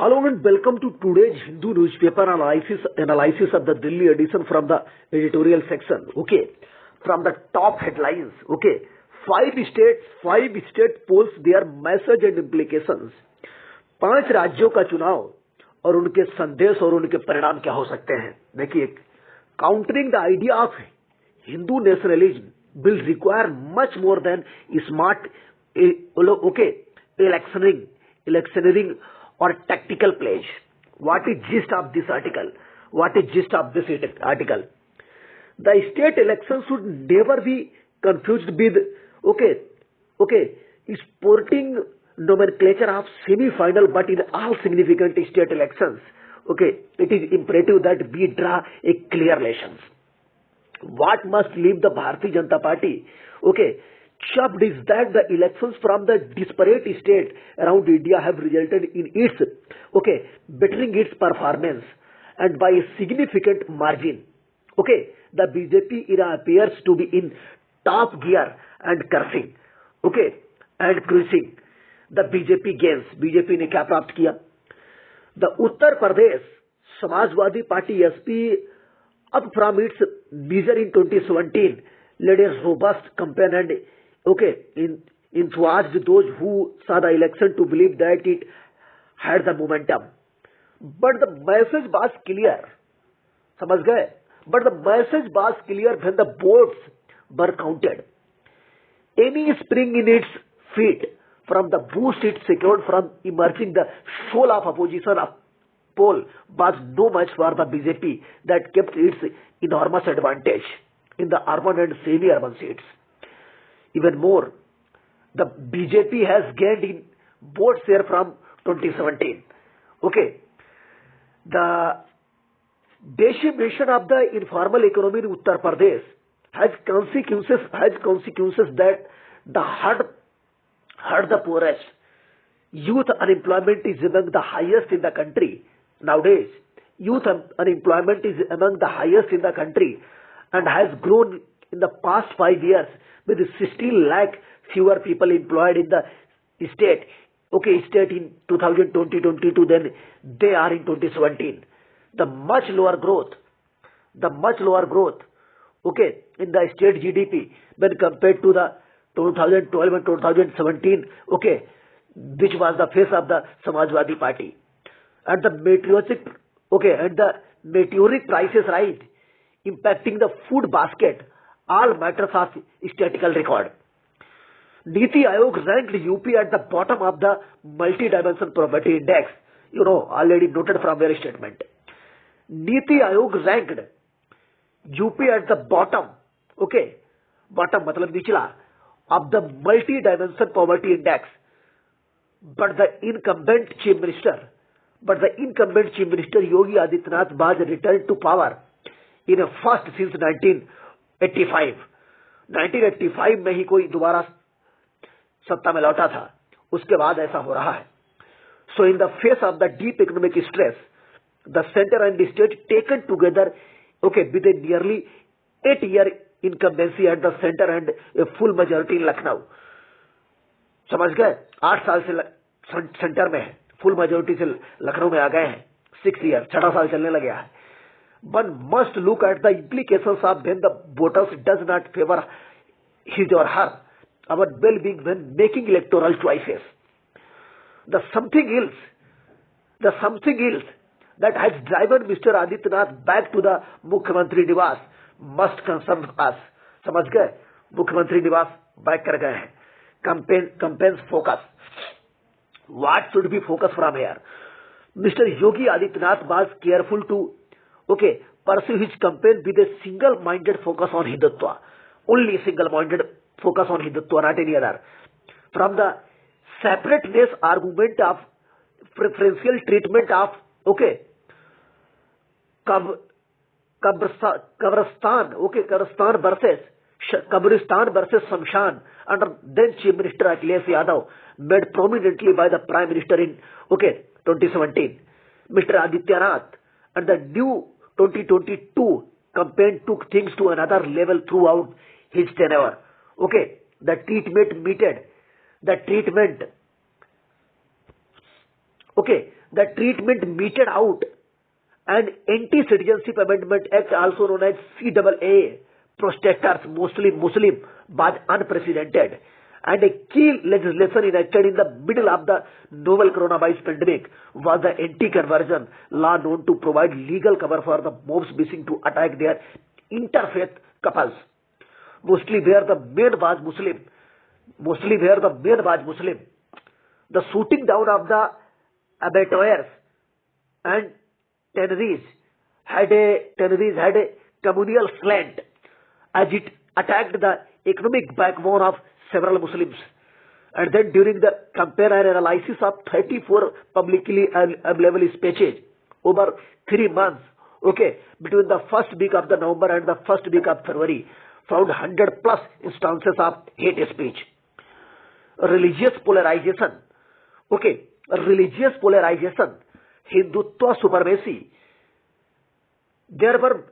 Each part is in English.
Hello and welcome to today's Hindu newspaper analysis of the Delhi edition from the editorial section. Okay, from the top headlines. Okay, five state polls their message and implications. 5 राज्यों का चुनाव और उनके संदेश और उनके परिणाम क्या हो सकते हैं. देखिए, countering the idea of Hindu nationalism will require much more than smart electioneering or tactical plays. What is gist of this article? The state elections should never be confused with sporting nomenclature of semi-final, but in all significant state elections, it is imperative that we draw a clear lessons. What must leave the Bharatiya Janata Party chubbed is that the elections from the disparate states around India have resulted in its bettering its performance and by a significant margin. The BJP era appears to be in top gear and cursing and cruising. The BJP gains. BJP ने क्या प्राप्त किया? The Uttar Pradesh Samajwadi Party SP up from its measure in 2017 led a robust campaign and influenced those who saw the election to believe that it had the momentum. But the message was clear. समझ गए? But the message was clear when the votes were counted. Any spring in its feet from the boost it secured from emerging the soul of opposition of poll was no match for the BJP that kept its enormous advantage in the urban and semi-urban seats. Even more, the BJP has gained in vote share from 2017. The decimation of the informal economy in Uttar Pradesh has consequences that the hurt the poorest. Youth unemployment is among the highest in the country. Nowadays, youth unemployment is among the highest in the country and has grown in the past 5 years with 16 lakh fewer people employed in the state. State in 2020-22 than they are in 2017. The much lower growth, in the state GDP when compared to the 2012 and 2017, which was the face of the Samajwadi Party. And the meteoric prices rise, impacting the food basket, all matters of statistical record. Niti Aayog ranked UP at the bottom of the multi-dimensional poverty index, already noted from their statement. Niti Aayog ranked UP at the bottom, bottom matlab nichla, of the multi-dimensional poverty index. But the incumbent Chief Minister Yogi Adityanath was returned to power in a first since 1985. 1985 में ही कोई दोबारा सत्ता में लौटा था, उसके बाद ऐसा हो रहा है. So in the face of the deep economic stress, the center and the state taken together, with a nearly 8-year incumbency at the center and a full majority in Lucknow. समझ गए? 8 साल से सेंटर में है, full majority से लखनऊ में आ गए हैं. 6 years, 6 साल चलने लगे है. One must look at the implications of when the voters does not favor his or her our well-being when making electoral choices. The something else that has driven Mr. Adityanath back to the Mukhyamantri Niwas must concern us. समझ गए? मुख्यमंत्री निवास back कर गए हैं. Campaigns focus. What should be focus from here? Mr. Yogi Adityanath was careful to pursue his campaign with a single-minded focus on Hindutva. Only single-minded focus on Hindutva, not any other. From the separateness argument of preferential treatment of Kabristan versus Shamshan under then Chief Minister Akhilesh Yadav, made prominently by the Prime Minister in 2017. Mr. Adityanath and the new 2022 campaign took things to another level throughout his tenure. The treatment Okay, the treatment meted out and Anti-Citizenship Amendment Act, also known as CAA, protesters, mostly Muslim, was unprecedented. And a key legislation enacted in the middle of the novel coronavirus pandemic was the anti-conversion law, known to provide legal cover for the mobs wishing to attack their interfaith couples, mostly where the man was Muslim. The shooting down of the abattoirs and tanneries had a communal slant, as it attacked the economic backbone of several Muslims. And then during the compare and analysis of 34 publicly available speeches over 3 months, between the first week of the November and the first week of February, found 100 plus instances of hate speech. Religious polarization, Hindutva supremacy. There were,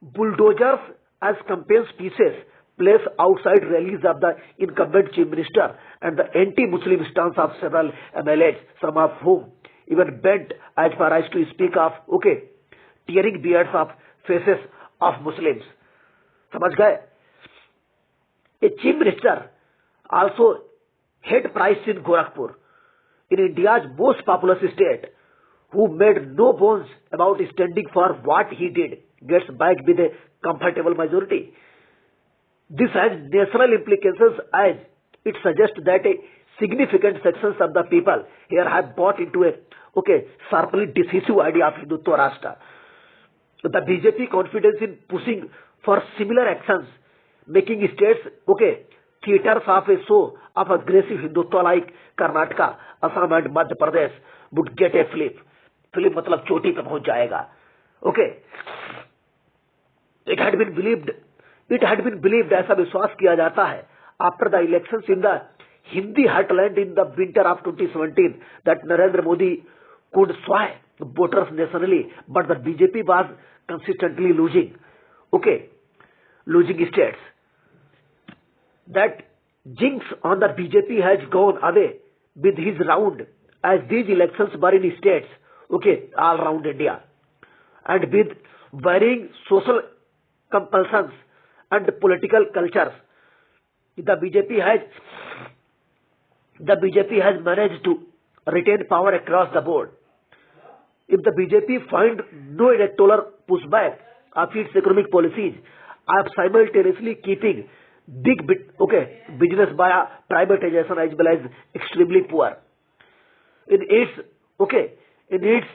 bulldozers as campaign pieces placed outside rallies of the incumbent chief minister and the anti-Muslim stance of several MLAs, some of whom even bent as far as to speak of, tearing beards of faces of Muslims. समझ गए? A chief minister also held price in Gorakhpur, in India's most populous state, who made no bones about standing for what he did, gets back with a comfortable majority. This has national implications, as it suggests that a significant sections of the people here have bought into a sharply decisive idea of Hindutva Rashtra. The BJP confidence in pushing for similar actions, making states theaters of a show of aggressive Hindutva like Karnataka, Assam and Madhya Pradesh would get a flip. Flip मतलब चोटी पे पहुंच जाएगा. It had been believed, ऐसा विश्वास किया जाता है, after the elections in the Hindi heartland in the winter of 2017, that Narendra Modi could sway voters nationally, but the BJP was consistently losing states. That jinx on the BJP has gone away with his round, as these elections were in states, all around India, and with varying social compulsions and political cultures. The BJP has managed to retain power across the board. If the BJP find no electoral pushback of its economic policies, of simultaneously keeping big business via privatization as well as extremely poor. In its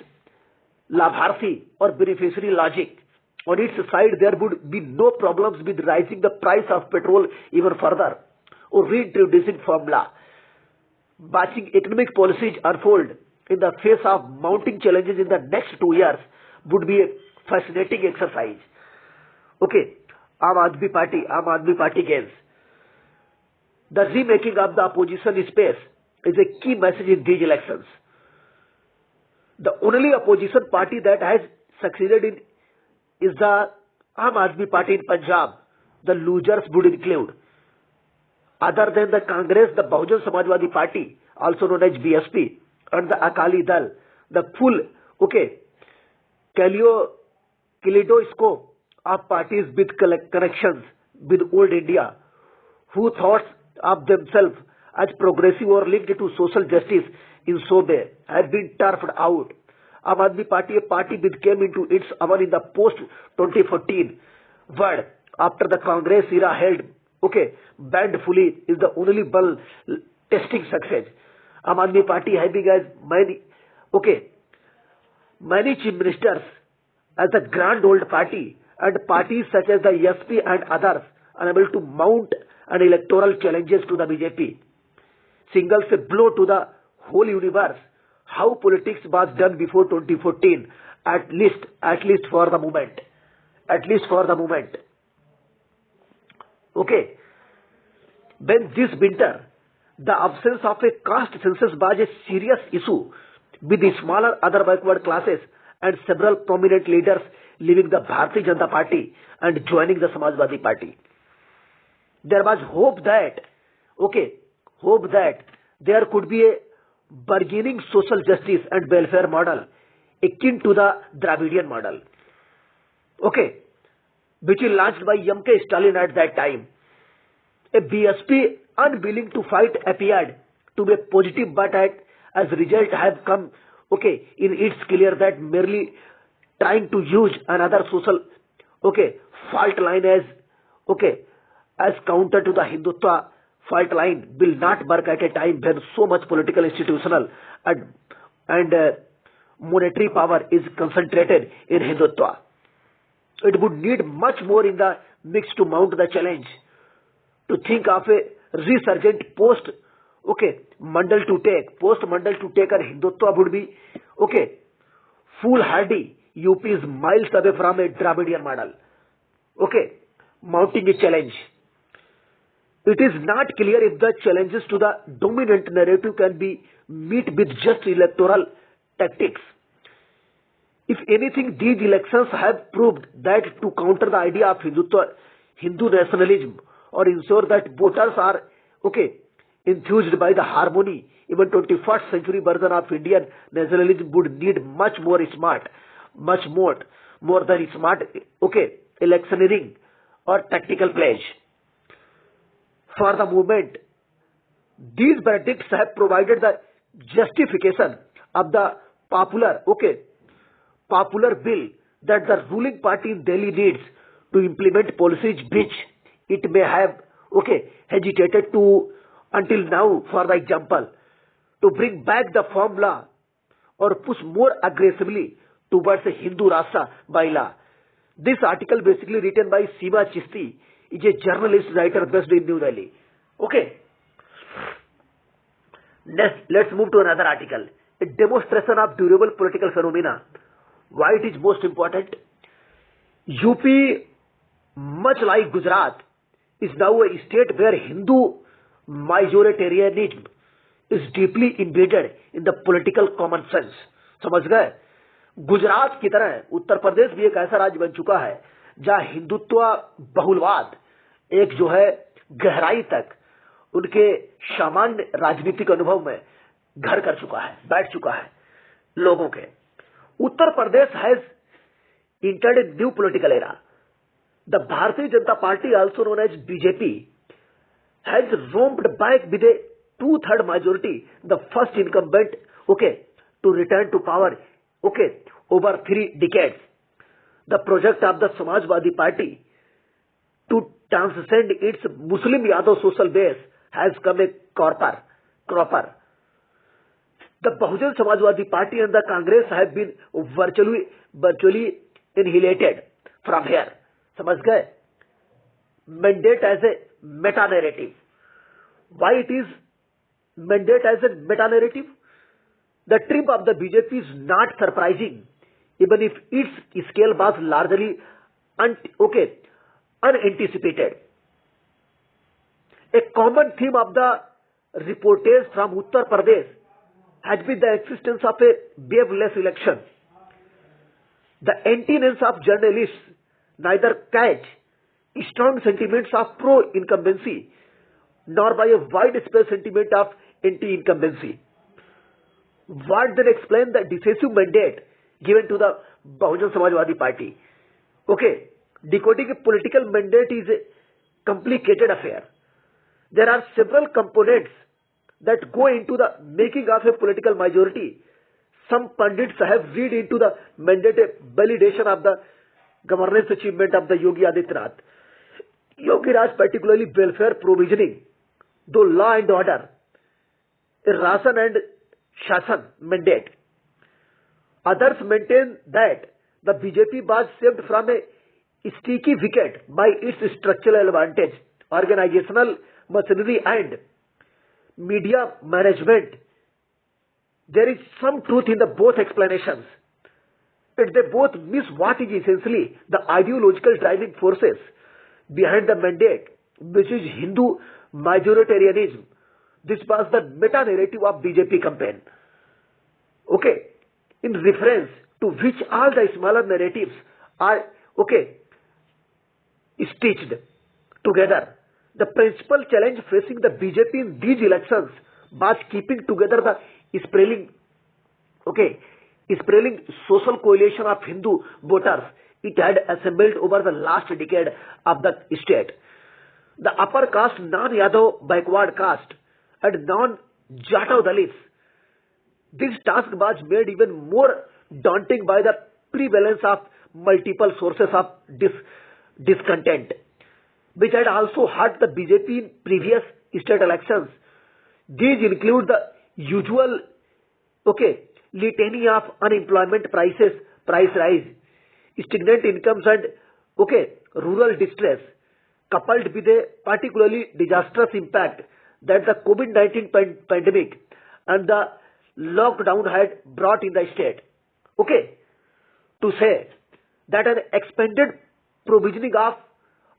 Labharthi or beneficiary logic, on its side there would be no problems with rising the price of petrol even further or reintroducing formula. Watching economic policies unfold in the face of mounting challenges in the next 2 years would be a fascinating exercise. Aam Aadmi Party gains. The remaking of the opposition space is a key message in these elections. The only opposition party that has succeeded in is the Aam Aadmi Party in Punjab. The losers would include, other than the Congress, the Bahujan Samajwadi Party, also known as BSP, and the Akali Dal, the full kaleidoscope of parties with connections with old India, who thought of themselves as progressive or linked to social justice in some way, have been turfed out. Aam Aadmi Party, a party which came into its hour in the post-2014 world after the Congress era held banned fully, is the only ball testing success. Aam Aadmi Party having as many chief ministers as the grand old party, and parties such as the SP and others unable to mount an electoral challenges to the BJP, signals a blow to the whole universe. How politics was done before 2014, at least for the moment. When this winter, the absence of a caste census was a serious issue, with the smaller other backward classes and several prominent leaders leaving the Bharatiya Janata Party and joining the Samajwadi Party. There was hope that there could be a bargaining social justice and welfare model akin to the Dravidian model, okay, which is launched by M.K. Stalin at that time. A BSP unwilling to fight appeared to be positive, but as result have come, okay, it's clear that merely trying to use another social, okay, fault line as counter to the Hindutva fault line will not work at a time when so much political, institutional and monetary power is concentrated in Hindutva. It would need much more in the mix to mount the challenge. To think of a resurgent post-Mandal to take or Hindutva would be, foolhardy. UP is miles away from a Dravidian model, mounting a challenge. It is not clear if the challenges to the dominant narrative can be met with just electoral tactics. If anything, these elections have proved that to counter the idea of Hindu nationalism or ensure that voters are, enthused by the harmony, even 21st century version of Indian nationalism would need much more than smart, electioneering or tactical pledge. For the movement, these verdicts have provided the justification of the popular bill that the ruling party in Delhi needs to implement policies which it may have, hesitated to until now. For the example, to bring back the formula or push more aggressively towards a Hindu Rashtra bylaw. This article basically written by Seema Chishti is a journalist writer based in New Delhi. Okay. Next, let's move to another article. A demonstration of durable political phenomena. Why it is most important? UP, much like Gujarat, is now a state where Hindu majoritarianism is deeply embedded in the political common sense. समझ गए? गुजरात की तरह उत्तर प्रदेश भी एक ऐसा राज्य बन चुका है जहां हिंदुत्व बहुलवाद एक जो है गहराई तक उनके सामान्य राजनीतिक अनुभव में घर कर चुका है, बैठ चुका है लोगों के. Uttar Pradesh has entered a new political era. The Bharatiya Janata Party, also known as BJP, has roamed back with a 2/3 majority, the first incumbent, to return to power, over 3 decades. The project of the Samajwadi Party to transcend its Muslim Yadav social base has come a cropper. The Bahujan Samajwadi Party and the Congress have been virtually annihilated from here. समझ गए? Mandate as a meta narrative. Why it is mandate as a meta narrative? The trip of the BJP is not surprising, even if its scale was largely unanticipated. A common theme of the reportage from Uttar Pradesh has been the existence of a waveless election. The antennas of journalists neither catch strong sentiments of pro-incumbency nor by a widespread sentiment of anti-incumbency. What then explain the decisive mandate given to the Bahujan Samajwadi Party? Decoding a political mandate is a complicated affair. There are several components that go into the making of a political majority. Some pundits have read into the mandate a validation of the governance achievement of the Yogi Adityanath. Yogi Raj, particularly welfare provisioning, though law and order, a Rasan and Shasan mandate. Others maintain that the BJP was saved from a sticky wicket by its structural advantage, organizational machinery and media management. There is some truth in the both explanations, but they both miss what is essentially the ideological driving forces behind the mandate, which is Hindu majoritarianism. This was the meta-narrative of BJP campaign. In reference to which all the smaller narratives are, stitched together. The principal challenge facing the BJP in these elections was keeping together the sprawling, okay, sprawling social coalition of Hindu voters it had assembled over the last decade of the state. The upper caste, non-Yadav backward caste and non-Jatav Dalits. This task was made even more daunting by the prevalence of multiple sources of discontent, which had also hurt the BJP in previous state elections. These include the usual, litany of unemployment price rise, stagnant incomes and, rural distress, coupled with a particularly disastrous impact that the COVID-19 pandemic and the lockdown had brought in the state. To say that an expanded provisioning of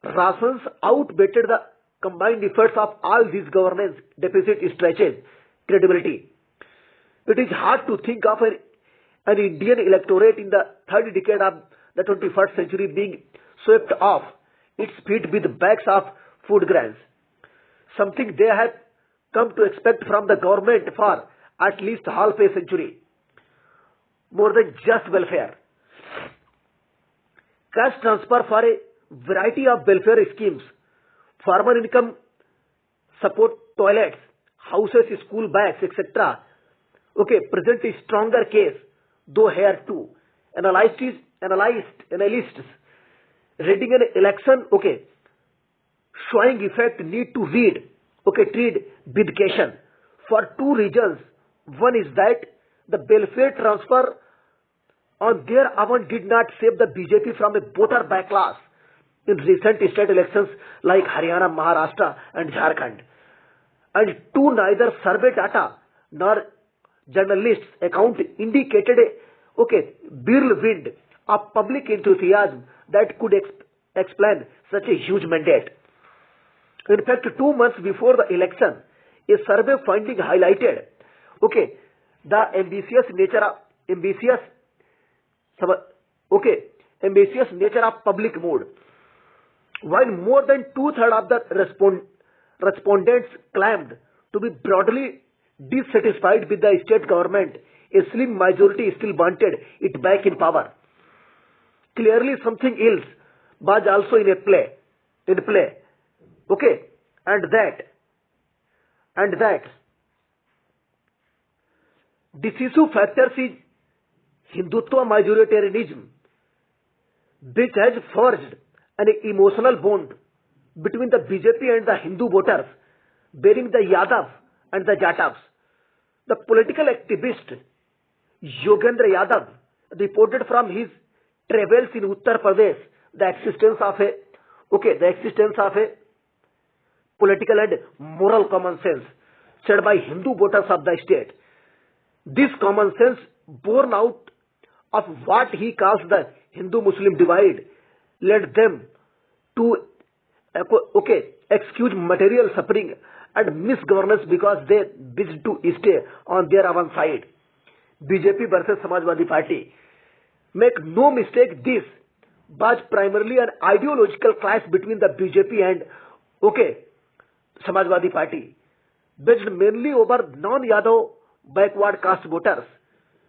rations outweighed the combined efforts of all these governance deficit stretches credibility. It is hard to think of an Indian electorate in the third decade of the 21st century being swept off its feet with bags of food grains, something they had come to expect from the government for at least half a century, more than just welfare. Cash transfer for a variety of welfare schemes, farmer income support toilets, houses, school bags, etc. Present a stronger case, though here too. Analysts reading an election, showing effect need to treat with caution for two reasons. One is that the welfare transfer on their own did not save the BJP from a voter backlash in recent state elections like Haryana, Maharashtra and Jharkhand. And two, neither survey data nor journalists' account indicated a whirlwind of public enthusiasm that could explain such a huge mandate. In fact, 2 months before the election, a survey finding highlighted the ambitious nature of public mood. While more than 2/3 of the respondents claimed to be broadly dissatisfied with the state government, a slim majority still wanted it back in power. Clearly something else was also in play. And that decisive factors is Hindutva majoritarianism, which has forged an emotional bond between the BJP and the Hindu voters, bearing the Yadav and the Jatavs. The political activist Yogendra Yadav reported from his travels in Uttar Pradesh the existence of a political and moral common sense shared by Hindu voters of the state. This common sense, born out of what he calls the Hindu-Muslim divide, led them to excuse material suffering and misgovernance because they wished to stay on their own side. BJP versus Samajwadi Party. Make no mistake, this was primarily an ideological clash between the BJP and Samajwadi Party, based mainly over non-Yadav backward caste voters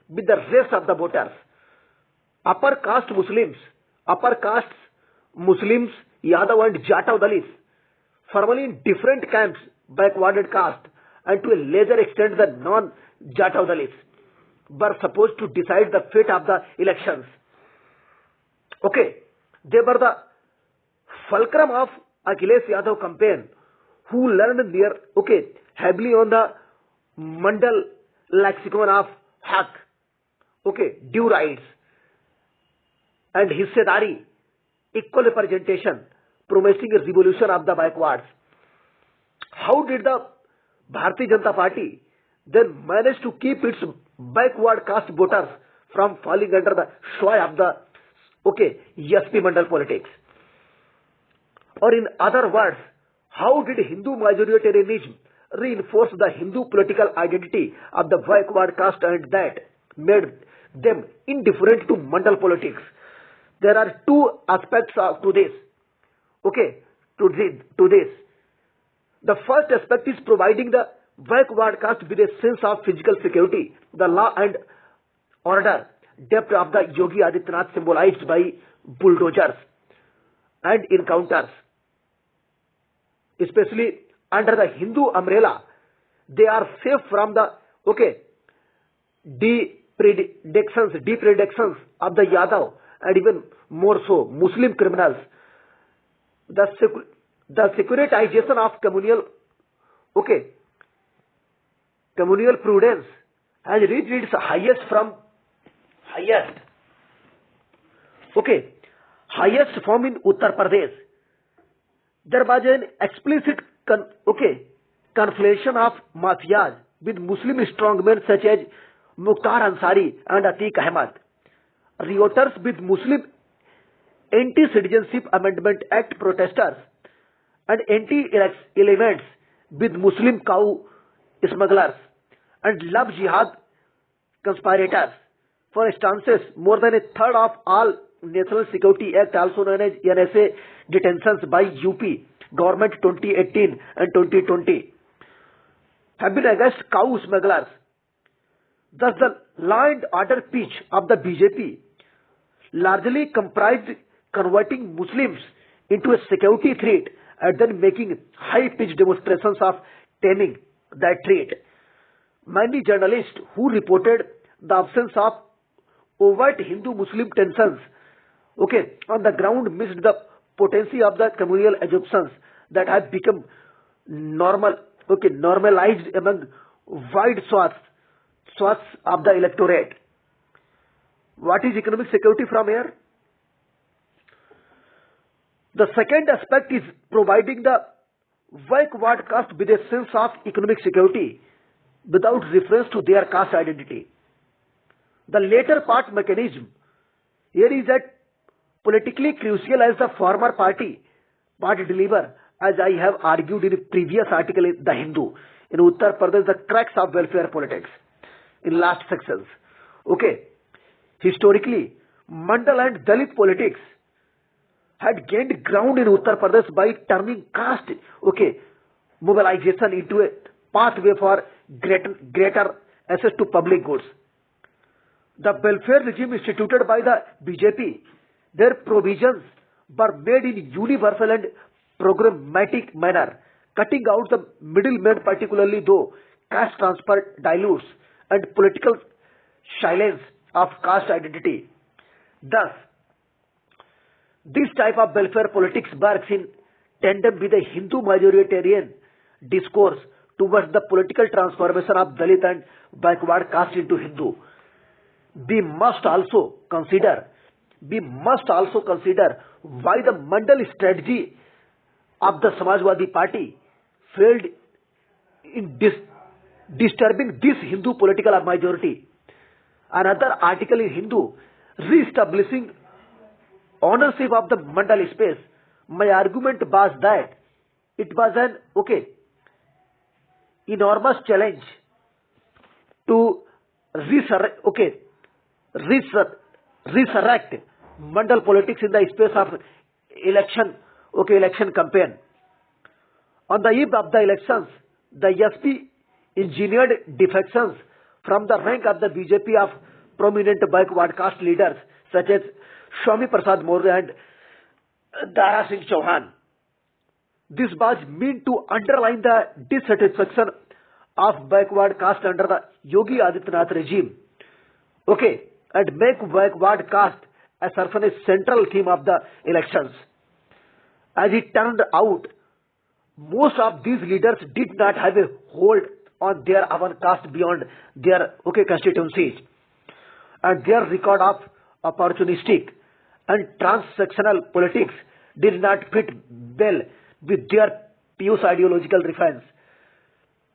with the rest of the voters. Upper caste Muslims, Yadav and Jatav Dalits, formally in different camps, backwarded caste, and to a lesser extent the non-Jatav Dalits, were supposed to decide the fate of the elections. They were the fulcrum of Akhilesh Yadav campaign, who learned heavily on the Mandal lexicon of haq, due rights, and hissedari, equal representation, promising a revolution of the backwards. How did the Bharatiya Janata Party then manage to keep its backward caste voters from falling under the sway of the SP Mandal politics? Or in other words, how did Hindu majoritarianism reinforce the Hindu political identity of the backward caste and that made them indifferent to Mandal politics? There are two aspects to this. To this. The first aspect is providing the backward caste with a sense of physical security, the law and order depth of the Yogi Adityanath symbolized by bulldozers and encounters, especially under the Hindu umbrella. They are safe from the depredations of the Yadav and even more so Muslim criminals. The securitization of communal prudence has reached its highest form in Uttar Pradesh. There was an explicit conflation of mafias with Muslim strongmen such as Mukhtar Ansari and Atiq Ahmad, rioters with Muslim Anti-Citizenship Amendment Act protesters, and anti-elements with Muslim cow smugglers and love jihad conspirators. For instance, more than a third of all National Security Act, also known as NSA, detentions by UP government 2018 and 2020 have been against cow smugglers. Thus, the law and order pitch of the BJP largely comprised converting Muslims into a security threat and then making high-pitched demonstrations of taming that threat. Many journalists who reported the absence of overt Hindu-Muslim tensions on the ground missed the potency of the communal assumptions that have become normalized among wide swaths of the electorate. What is economic security from here? The second aspect is providing the backward caste with a sense of economic security without reference to their caste identity. The later part mechanism here is that politically crucial as the former party deliver, as I have argued in a previous article in The Hindu, in Uttar Pradesh, the crux of welfare politics in last sections. Historically, Mandal and Dalit politics had gained ground in Uttar Pradesh by turning caste mobilization into a pathway for greater access to public goods. The welfare regime instituted by the BJP, their provisions were made in universal and programmatic manner, cutting out the middlemen, particularly though caste transfer dilutes and political silence of caste identity. Thus, this type of welfare politics works in tandem with a Hindu majoritarian discourse towards the political transformation of Dalit and backward caste into Hindu. We must also consider why the Mandal strategy of the Samajwadi Party failed in disturbing this Hindu political majority. Another article in Hindu re-establishing ownership of the Mandal space. My argument was that it was an enormous challenge to resurrect Mandal politics in the space of election campaign. On the eve of the elections, the SP engineered defections from the rank of the BJP of prominent backward caste leaders such as Swami Prasad Maurya and Dara Singh Chauhan. This was meant to underline the dissatisfaction of backward caste under the Yogi Adityanath regime. And make backward caste as a central theme of the elections. As it turned out, most of these leaders did not have a hold on their own caste beyond their constituencies, and their record of opportunistic and transactional politics did not fit well with their pious ideological reference.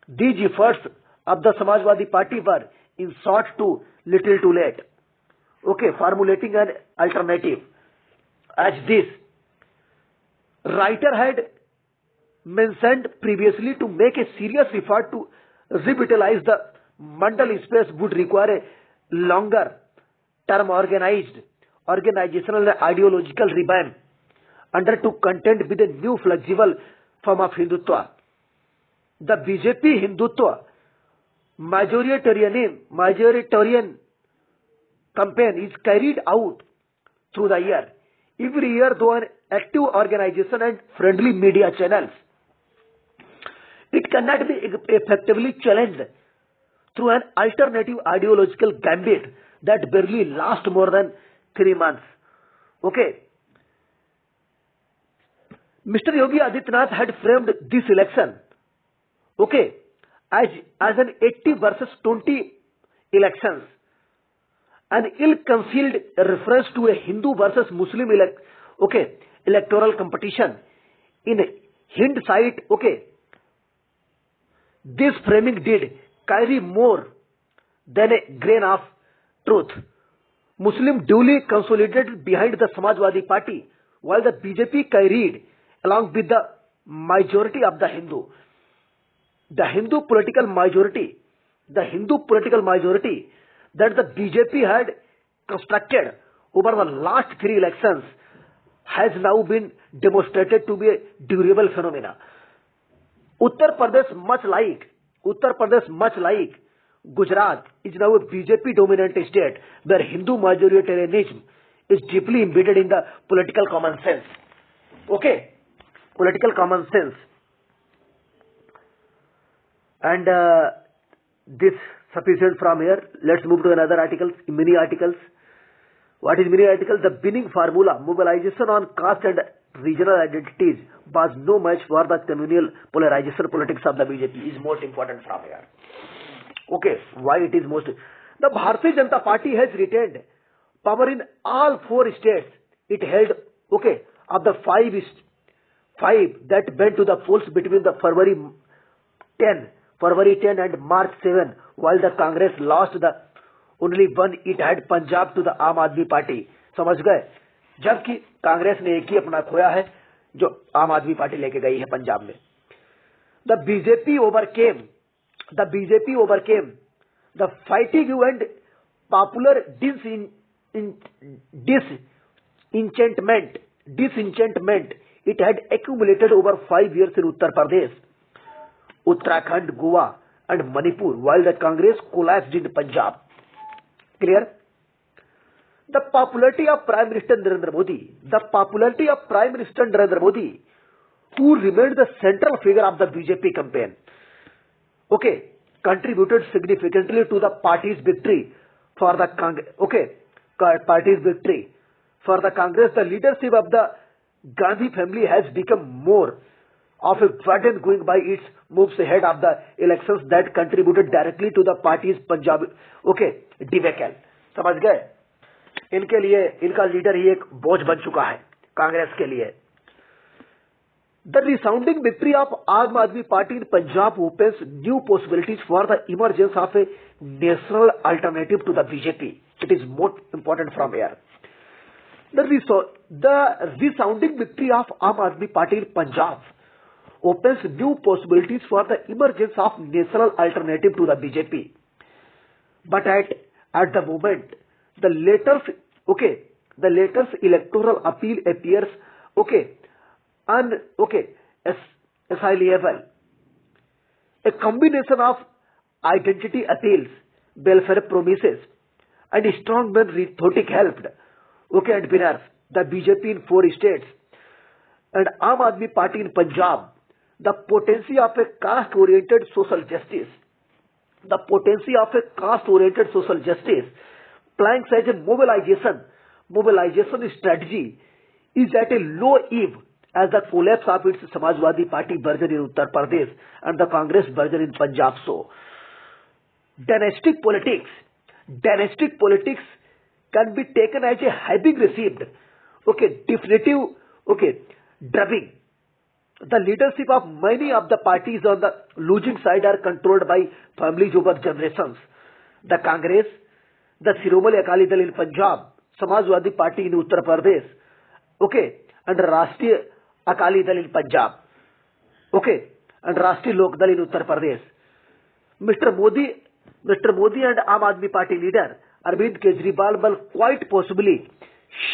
These efforts of the Samajwadi Party were, in short, too little too late. Formulating an alternative. As this writer had mentioned previously, to make a serious effort to revitalize the Mandal space would require a longer term organizational and ideological revamp to contend with a new flexible form of Hindutva. The BJP Hindutva majoritarian campaign is carried out through the year. Every year, though an active organization and friendly media channels, it cannot be effectively challenged through an alternative ideological gambit that barely lasts more than 3 months. Okay. Mr. Yogi Adityanath had framed this election, okay, as an 80 versus 20 elections, an ill-concealed reference to a Hindu versus Muslim electoral competition. In hindsight, okay, this framing did carry more than a grain of truth. Muslim duly consolidated behind the Samajwadi Party, while the BJP carried along with the majority of the Hindu. The Hindu political majority that the BJP had constructed over the last 3 elections has now been demonstrated to be a durable phenomena. Uttar Pradesh, much like Gujarat, is now a BJP dominant state where Hindu majoritarianism is deeply embedded in the political common sense. Okay, political common sense. And this sufficient from here. Let's move to another article, mini articles. What is mini article? The winning formula, mobilization on caste and regional identities, was no match for the communal polarization politics of the BJP, is most important from here. Okay, why it is most? The Bharatiya Janata Party has retained power in all 4 states it held, okay, of the 5 that went to the polls between the February 10 and March 7, while the Congress lost the only one it had, Punjab, to the Aam Aadmi Party. समझ गए? जबकि कांग्रेस ने एक ही अपना खोया है जो आम आदमी पार्टी लेके गई है पंजाब में. The BJP overcame the fatigue and popular disenchantment it had accumulated over 5 years in Uttar Pradesh, Uttarakhand, Goa and Manipur, while the Congress collapsed in Punjab. Clear? The popularity of Prime Minister Narendra Modi, who remained the central figure of the BJP campaign, okay, contributed significantly to the party's victory for the Congress. The leadership of the Gandhi family has become more of a burden going by its moves ahead of the elections that contributed directly to the party's Punjab, okay, debacle. समझ गए? इनके लिए इनका leader ही एक बोझ बन चुका है कांग्रेस के लिए. The resounding victory of Aam Aadmi Party in Punjab opens new possibilities for the emergence of a national alternative to the BJP. It is more important from here. The resounding victory of Aam Aadmi Party in Punjab opens new possibilities for the emergence of national alternative to the BJP. But at the moment, the latest electoral appeal appears assailable. A combination of identity appeals, welfare promises, and strongman rhetoric helped and winners the BJP in 4 states and Aam Aadmi Party in Punjab. The potency of a caste-oriented social justice. Planks as a mobilization strategy is at a low ebb as the collapse of its Samajwadi Party version in Uttar Pradesh and the Congress version in Punjab. So, dynastic politics can be taken as a having received, definitive, drubbing. The leadership of many of the parties on the losing side are controlled by families over generations. The Congress, the Shiromani Akali Dal in Punjab, Samajwadi Party in Uttar Pradesh, and Rashtriya Akali Dal in Punjab, and Rashtriya Lok Dal in Uttar Pradesh. Mr. Modi and Aam Aadmi Party leader Arvind Kejriwal will quite possibly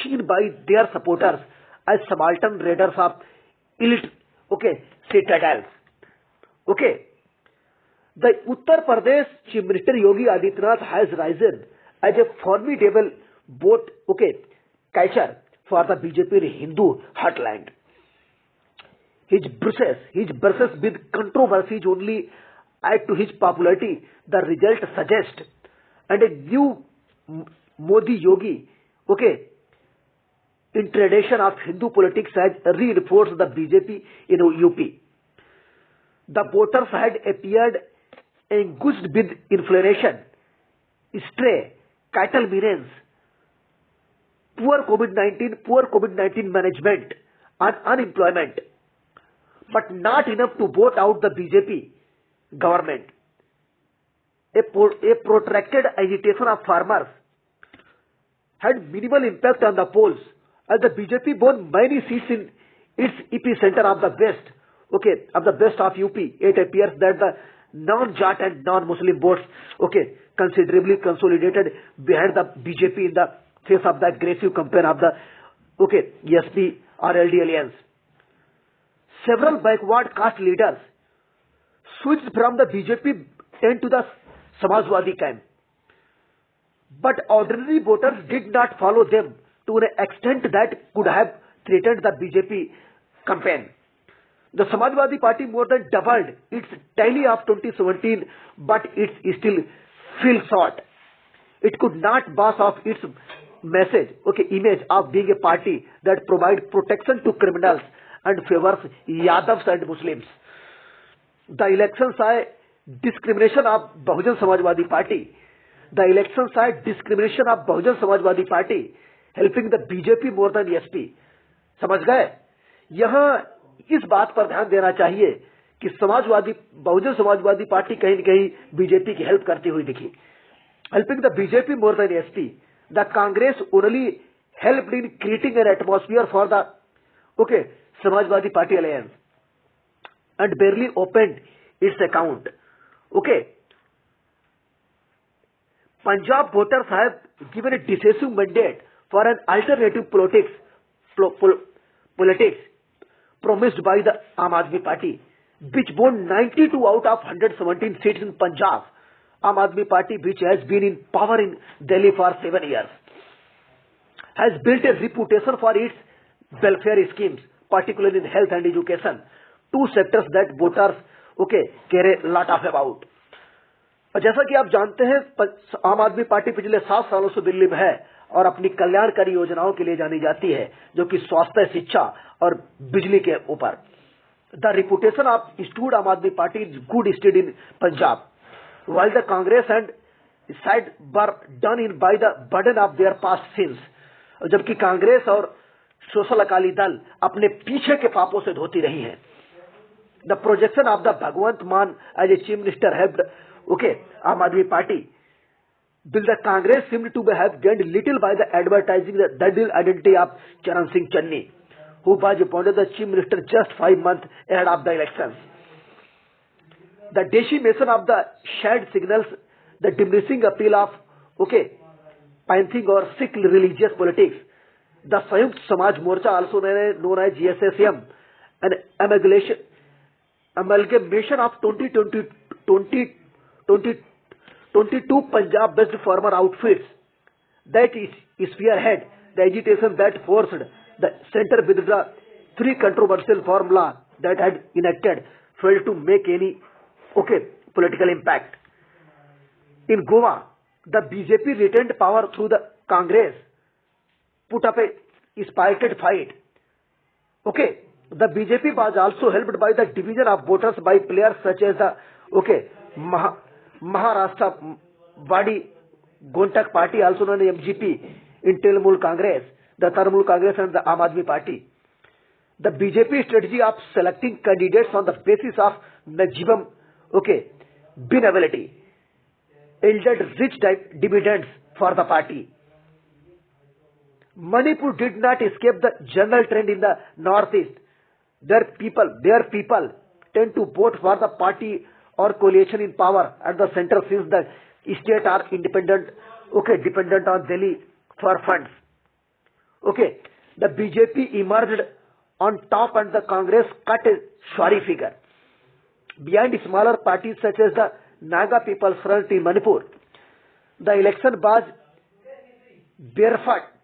seen by their supporters as subaltern raiders of elite citadels. The Uttar Pradesh Chief Minister Yogi Adityanath has risen as a formidable vote, catcher for the BJP in Hindu heartland. His brushes with controversies only add to his popularity. The result suggests, and a new Modi Yogi, in tradition of Hindu politics has reinforced the BJP in UP. The voters had appeared engaged with inflation, stray cattle menace, poor COVID-19 management, and unemployment, but not enough to vote out the BJP government. A protracted agitation of farmers had minimal impact on the polls, as the BJP won many seats in its epicenter of the west, of the west of UP. It appears that the non-Jat and non-Muslim votes, considerably consolidated behind the BJP in the face of the aggressive campaign of the, SP RLD alliance. Several backward caste leaders switched from the BJP tent to the Samajwadi camp. But ordinary voters did not follow them to an extent that could have threatened the BJP campaign. The Samajwadi Party more than doubled its tally of 2017, but it still fell short. It could not boast of its image of being a party that provides protection to criminals and favors Yadavs and Muslims. The elections saw discrimination of Bahujan Samajwadi Party. Helping the BJP more than SP. समझ गए? यहाँ इस बात पर ध्यान देना चाहिए कि बहुजन समाजवादी पार्टी कहीं न कहीं बीजेपी की हेल्प करती हुई दिखी. Helping the BJP more than SP. The Congress only helped in creating an atmosphere for the Samajwadi Party alliance and barely opened its account. Punjab voters have given a decisive mandate for an alternative politics promised by the Aam Aadmi Party, which won 92 out of 117 seats in Punjab. Aam Aadmi Party, which has been in power in Delhi for 7 years, has built a reputation for its welfare schemes, particularly in health and education, two sectors that voters care a lot of about. जैसा कि आप जानते हैं, आम आदमी party पिछले 7 सालों से दिल्ली में है और अपनी कल्याणकारी योजनाओं के लिए जानी जाती है, जो कि स्वास्थ्य, शिक्षा और बिजली के ऊपर. द रेपुटेशन ऑफ स्टूड आम आदमी party is good stayed in Punjab, while the Congress and side were done in by the burden of their past sins. जबकि कांग्रेस और सोशल अकाली दल अपने पीछे के पापों से धोती रही हैं. The projection of the Bhagwant Mann as a chief minister helped Aam Aadmi Party. Will the Congress seemed to have gained little by the advertising the dual identity of Charan Singh Channi, who was appointed the chief minister just 5 months ahead of the elections. The decimation of the shared signals the diminishing appeal of panthing or Sikh religious politics. The Sayukt Samaj Morcha, also known as GSSM, an amalgamation of 22 Punjab-based former outfits that is spearhead the agitation that forced the center with the 3 controversial formula that had enacted failed to make any political impact. In Goa, the BJP retained power through the Congress put up a spirited fight. The BJP was also helped by the division of voters by players such as the Maharashtra Wadi Gontak Party, also known as MGP, in Trinamool Congress, the Trinamool Congress and the Aam Aadmi Party. The BJP strategy of selecting candidates on the basis of maximum benevolity yielded rich dividends for the party. Manipur did not escape the general trend in the northeast. Their people tend to vote for the party or coalition in power at the center, since the state are dependent on Delhi for funds. The BJP emerged on top and the Congress cut a sorry figure. Behind smaller parties such as the Naga People's Front in Manipur. The election was bereft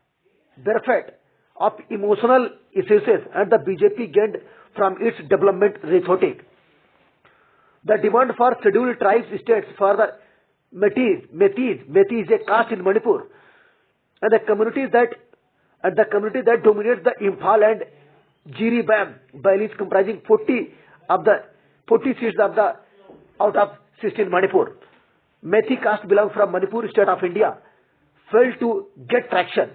of emotional issues and the BJP gained from its development rhetoric. The demand for scheduled tribes states for the Metis is a caste in Manipur, and the community that dominates the Imphal and Jiribam valleys comprising 40 seats out of 16 Manipur. Methi caste belongs from Manipur state of India failed to get traction.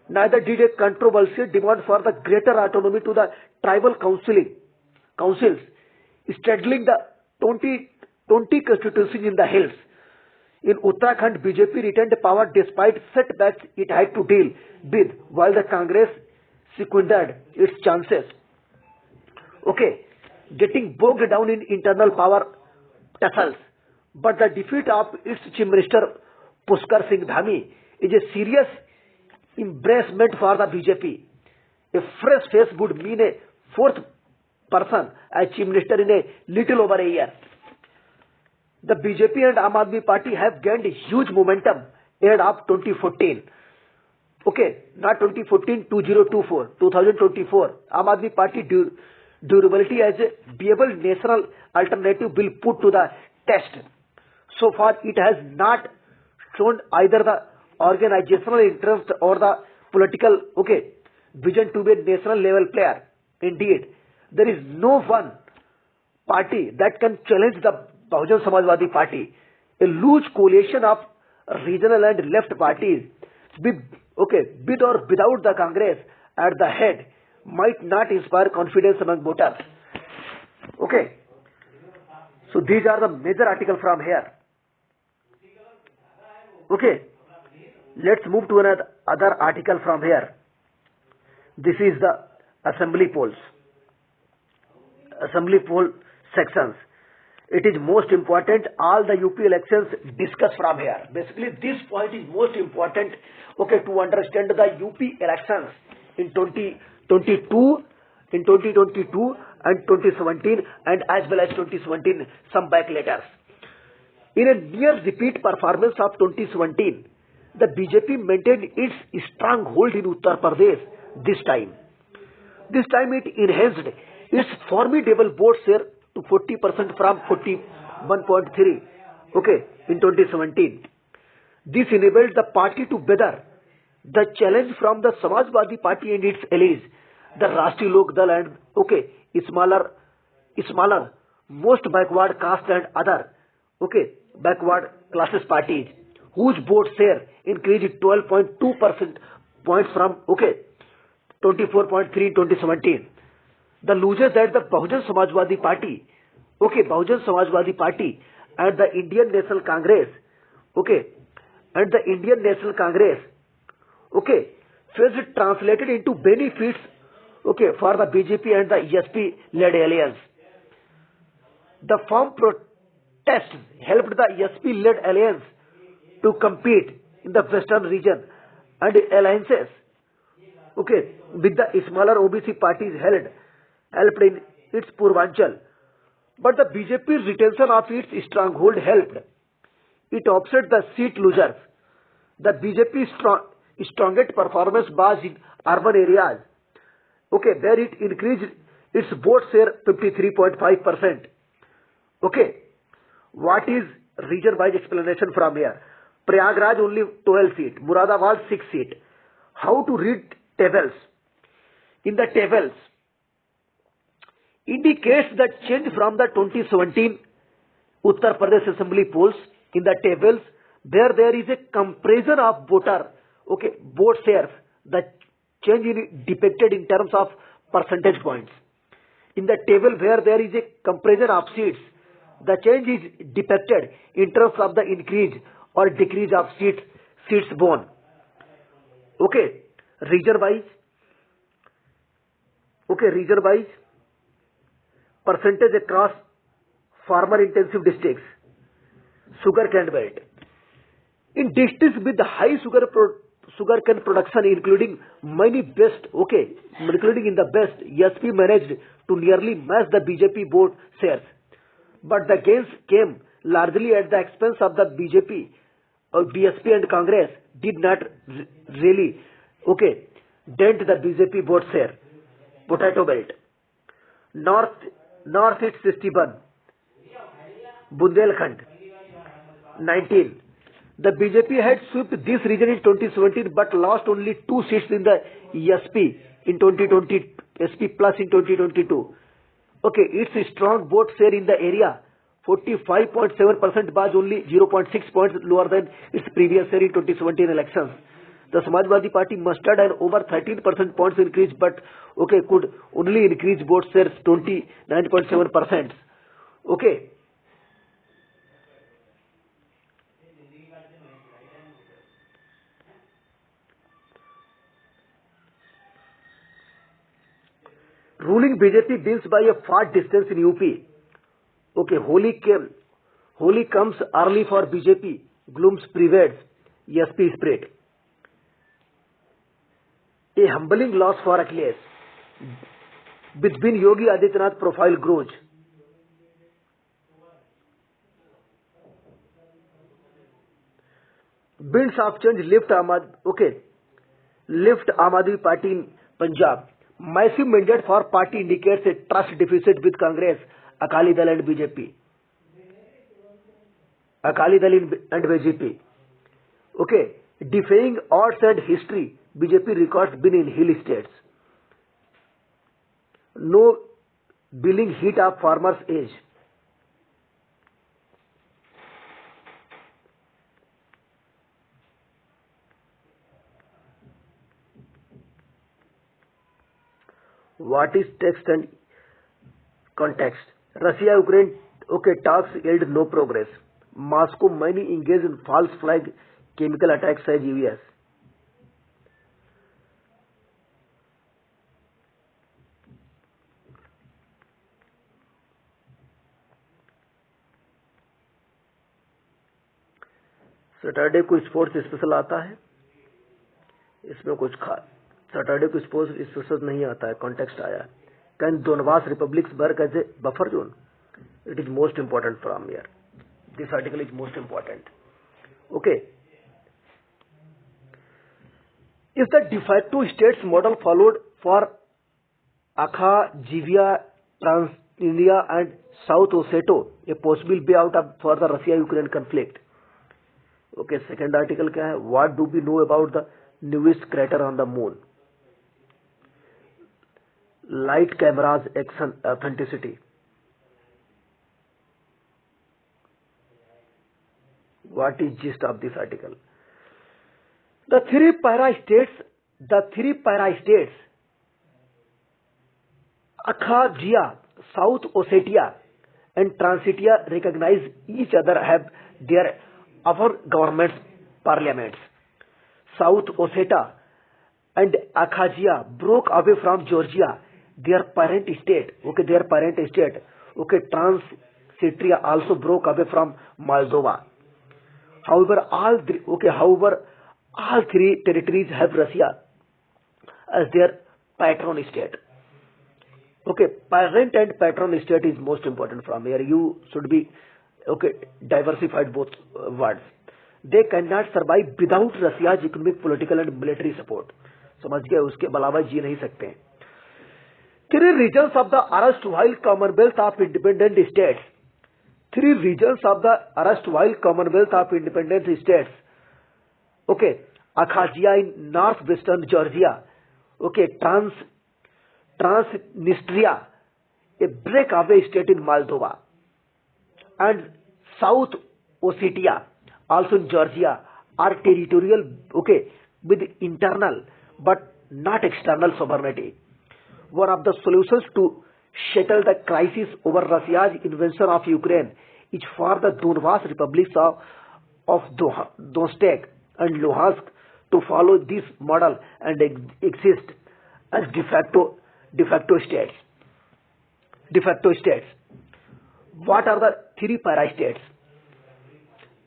Neither did a controversial demand for the greater autonomy to the tribal councils, straddling the 20 constituencies in the hills. In Uttarakhand, BJP retained power despite setbacks it had to deal with, while the Congress seconded its chances. Okay, getting bogged down in internal power tussles. But the defeat of its Chief Minister Pushkar Singh Dhami is a serious embarrassment for the BJP. A fresh face would mean a fourth person as Chief Minister in a little over a year. The BJP and Aam Aadmi Party have gained huge momentum ahead of 2014. Okay, not 2014, 2024. Aam Aadmi Party durability as a viable national alternative will put to the test. So far, it has not shown either the organizational interest or the political vision to be a national level player. Indeed, there is no one party that can challenge the Bahujan Samajwadi Party. A loose coalition of regional and left parties with or without the Congress at the head might not inspire confidence among voters. Okay. So these are the major articles from here. Okay. Let's move to another article from here. This is the assembly polls. Assembly poll sections. It is most important. All the UP elections discussed from here. Basically, this point is most important. Okay, to understand the UP elections in 2022 and 2017, and as well as 2017, some back letters. In a near repeat performance of 2017, the BJP maintained its strong hold in Uttar Pradesh this time. This time it enhanced its formidable vote share to 40% from 41.3, in 2017. This enabled the party to weather the challenge from the Samajwadi Party and its allies, the Rashtriya Lok Dal and smaller, most backward caste and other, backward classes parties, whose vote share increased 12.2% points from, 24.3 in 2017. The losers that the Bahujan Samajwadi Party, and the Indian National Congress, first translated into benefits, for the BJP and the ESP-led alliance. The firm protests helped the ESP-led alliance to compete in the western region, and alliances, with the smaller OBC parties helped in its Purvanchal. But the BJP's retention of its stronghold helped it offset the seat losers. The BJP's strongest performance was in urban areas, where it increased its vote share 53.5%. What is region-wise explanation from here? Prayagraj only 12 seats, Muradabad 6 seats. How to read tables? In the tables, indicates the change from the 2017 Uttar Pradesh Assembly polls. In the tables, there is a comparison of vote shares. The change is depicted in terms of percentage points. In the table where there is a comparison of seats, the change is depicted in terms of the increase or decrease of seats won. Region-wise, percentage across farmer-intensive districts, sugarcane belt. In districts with high sugarcane production, including in the best, ESP managed to nearly match the BJP vote shares. But the gains came largely at the expense of the BJP or BSP and Congress, did not really, okay, dent the BJP vote share. Potato belt. Northeast 61, Bundelkhand 19. The BJP had swept this region in 2017 but lost only 2 seats in the SP in 2020, SP plus in 2022. Okay, its strong vote share in the area, 45.7%, was only 0.6 points lower than its previous share in 2017 elections. The Samajwadi Party mustered an over 13% points increase, but okay, could only increase vote shares 29.7%. Okay. Ruling BJP wins by a far distance in UP. Okay, Holi comes early for BJP. Glooms prevails. SP spread. A humbling loss for Akhilesh. Between Yogi Adityanath profile grows. Winds of change lift Aam Aadmi Party in Punjab. Massive mandate for party indicates a trust deficit with Congress, Akali Dal and BJP. Okay, defying odds and history, BJP records been in hill states. No billing heat of farmers' age. What is text and context? Russia-Ukraine, okay, talks yield no progress. Moscow many engage in false flag chemical attacks as US. Saturday को sports special आता है, इसमें कुछ Saturday को sports special नहीं आता है, context आया है. Can Donbas republics work as a buffer zone? It is most important from here. This article is most important. Okay. Is the de facto states model followed for Abkhazia, Transnistria and South Ossetia a possible way out for the Russia-Ukraine conflict? Okay, second article क्या है? What do we know about the newest crater on the moon? Light cameras authenticity. What is gist of this article? The three para states, Abkhazia, South Ossetia, and Transnistria recognize each other, have our government's parliaments. South Ossetia and Abkhazia broke away from Georgia, their parent state. Okay, Transnistria also broke away from Moldova. However, all three territories have Russia as their patron state. Okay, parent and patron state is most important from here. You should be diversified both words. They cannot survive without Russia's economic, political and military support. समझ गए? उसके अलावा जी नहीं सकते हैं. Three regions of the erstwhile Commonwealth of Independent States. Three regions of the erstwhile Commonwealth of Independent States. Okay, Abkhazia in northwestern Georgia. Okay, Transnistria, a breakaway state in Moldova, and South Ossetia, also in Georgia, are territorial. Okay, with internal but not external sovereignty. One of the solutions to settle the crisis over Russia's invasion of Ukraine is for the Donbas republics of Donetsk and Luhansk to follow this model and exist as de facto states. What are the three para-states?